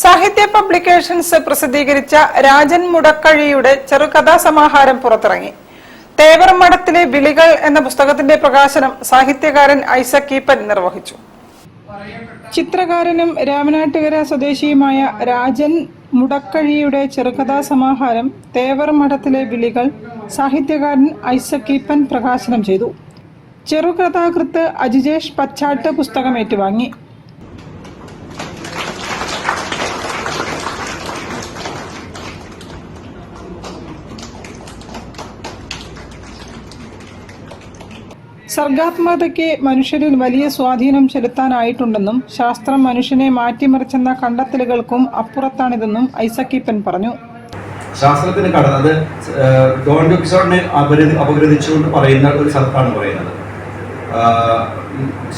സാഹിത്യ പബ്ലിക്കേഷൻസ് പ്രസിദ്ധീകരിച്ച രാജൻ മുടക്കഴിയുടെ ചെറുകഥാസമാഹാരം പുറത്തിറങ്ങി. തേവർമഠത്തിലെ വിളികൾ എന്ന പുസ്തകത്തിന്റെ പ്രകാശനം സാഹിത്യകാരൻ ഐസക് ഈപ്പൻ നിർവഹിച്ചു. ചിത്രകാരനും രാമനാട്ടുകര സ്വദേശിയുമായ രാജൻ മുടക്കഴിയുടെ ചെറുകഥാസമാഹാരം തേവർമഠത്തിലെ വിളികൾ സാഹിത്യകാരൻ ഐസക് ഈപ്പൻ പ്രകാശനം ചെയ്തു. ചെറുകഥാകൃത്ത് അജിജേഷ് പച്ചാട്ട് പുസ്തകം ഏറ്റുവാങ്ങി. സർഗാത്മകതയ്ക്ക് മനുഷ്യരിൽ വലിയ സ്വാധീനം ചെലുത്താനായിട്ടുണ്ടെന്നും ശാസ്ത്രം മനുഷ്യനെ മാറ്റിമറിച്ചെന്ന കണ്ടെത്തലുകൾക്കും അപ്പുറത്താണിതെന്നും ഐസക് ഈപ്പൻ പറഞ്ഞു. ശാസ്ത്രത്തിന് കടന്നത് ഡോൺ ക്വിക്സോട്ടിനെ അപഗ്രഥിച്ചുകൊണ്ട് പറയുന്ന ഒരു സ്ഥലത്താണ് പറയുന്നത്.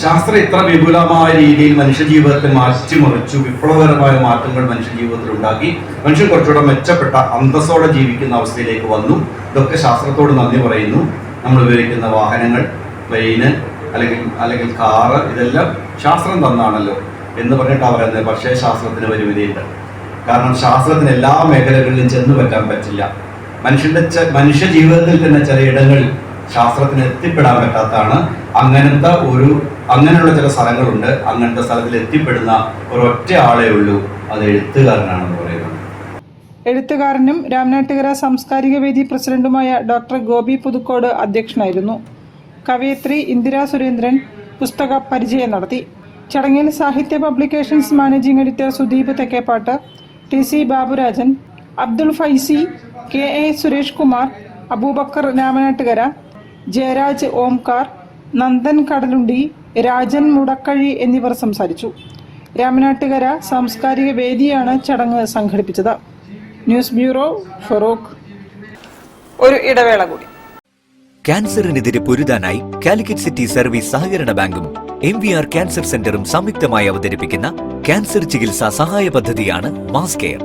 ശാസ്ത്രം ഇത്ര വിപുലമായ രീതിയിൽ മനുഷ്യജീവിതത്തെ മാറ്റിമറിച്ചു, വിപ്ലവകരമായ മാറ്റങ്ങൾ മനുഷ്യജീവിതത്തിൽ ഉണ്ടാക്കി, മനുഷ്യൻ കുറച്ചുകൂടെ മെച്ചപ്പെട്ട അന്തസ്സോടെ ജീവിക്കുന്ന അവസ്ഥയിലേക്ക് വന്നു. ഇതൊക്കെ ശാസ്ത്രത്തോട് നന്ദി പറയുന്നു. നമ്മൾ ഉപയോഗിക്കുന്ന വാഹനങ്ങൾ, പ്ലെയിന് അല്ലെങ്കിൽ കാറ്, ഇതെല്ലാം ശാസ്ത്രം തന്നാണല്ലോ എന്ന് പറഞ്ഞിട്ടാണ് പറയുന്നത്. പക്ഷേ ശാസ്ത്രത്തിന് പരിമിതിയുണ്ട്. കാരണം ശാസ്ത്രത്തിന് എല്ലാ മേഖലകളിലും ചെന്നു പറ്റാൻ പറ്റില്ല. മനുഷ്യ ജീവിതത്തിൽ തന്നെ ചില ഇടങ്ങളിൽ ശാസ്ത്രത്തിന് എത്തിപ്പെടാൻ പറ്റാത്തതാണ്. അങ്ങനെയുള്ള ചില സ്ഥലങ്ങളുണ്ട്. അങ്ങനത്തെ സ്ഥലത്തിൽ എത്തിപ്പെടുന്ന ഒരൊറ്റ ആളേ ഉള്ളൂ, അത് എഴുത്തുകാരനാണെന്ന് പറയുന്നത്. എഴുത്തുകാരനും രാമനാട്ടുകര സാംസ്കാരിക വേദി പ്രസിഡന്റുമായ ഡോക്ടർ ഗോപി പുതുക്കോട് അധ്യക്ഷനായിരുന്നു. കവയിത്രി ഇന്ദിരാ സുരേന്ദ്രൻ പുസ്തക പരിചയം നടത്തി. ചടങ്ങിൽ Sahithya publications managing editor Sudeep Thekkeppattu, TC Baburajan, Abdul Faizi, KA Suresh Kumar, Aboobacker Ramanattukara, Jayaraj Omkar, Nandan Kadalundi, Rajan Mudakkazhi എന്നിവർ സംസാരിച്ചു. രാമനാട്ടുകര സാംസ്കാരിക വേദിയാണ് ചടങ്ങ് സംഘടിപ്പിച്ചത്. News bureau, Farook. ഒരു ഇടവേള കൂടി. ക്യാൻസറിനെതിരെ പൊരുതാനായി കാലിക്കറ്റ് സിറ്റി സർവീസ് സഹകരണ ബാങ്കും MVR ക്യാൻസർ സെന്ററും സംയുക്തമായി അവതരിപ്പിക്കുന്ന ക്യാൻസർ ചികിത്സാ സഹായ പദ്ധതിയാണ് മാസ് കെയർ.